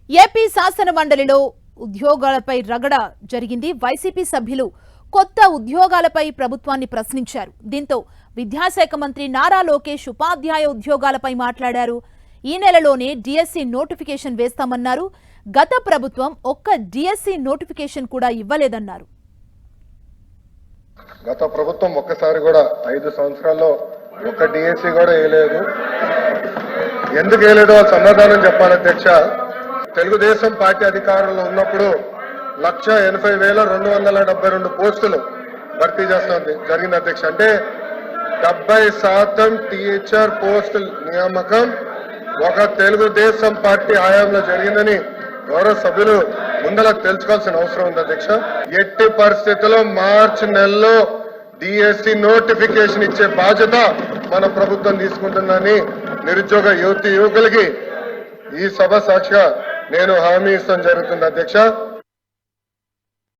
AP శాసన మండలిలో ఉద్యోగాలపై రగడ జరిగింది. వైసీపీ సభ్యులు కొత్త ఉద్యోగాలపై ప్రభుత్వాన్ని ప్రశ్నించారు. దీంతో విద్యాశాఖ మంత్రి నారా లోకేష్ ఉపాధ్యాయ ఉద్యోగాలపై మాట్లాడారు. ఈ నెలలోనే డిఎస్సి నోటిఫికేషన్ వేస్తామన్నారు. గత ప్రభుత్వం ఒక్క డిఎస్సి నోటిఫికేషన్ కూడా ఇవ్వలేదన్నారు. గత ప్రభుత్వం ఒక్కసారి కూడా 5 సంవత్సరాల్లో ఒక్క డిఎస్సి కూడా వేయలేదు. ఎందుకు వేయలేదో సమాధానం చెప్పాలి అధ్యక్ష. తెలుగుదేశం పార్టీ అధికారంలో ఉన్నప్పుడు 1,80,272 పోస్టులు భర్తీ చేస్తాం జరిగింది అధ్యక్ష. అంటే 70% టీచర్ పోస్టుల నియామకం ఒక తెలుగుదేశం పార్టీ హయాంలో జరిగిందని గౌరవ సభ్యులు ముందర తెలుసుకోవాల్సిన అవసరం ఉంది అధ్యక్ష. ఎట్టి పరిస్థితుల్లో మార్చి నెలలో డిఎస్సి నోటిఫికేషన్ ఇచ్చే బాధ్యత మన ప్రభుత్వం తీసుకుంటుందని నిరుద్యోగ యువకులకి ఈ సభ సాక్షిగా నేను హామీ ఇస్తాం జరుగుతుంది అధ్యక్ష.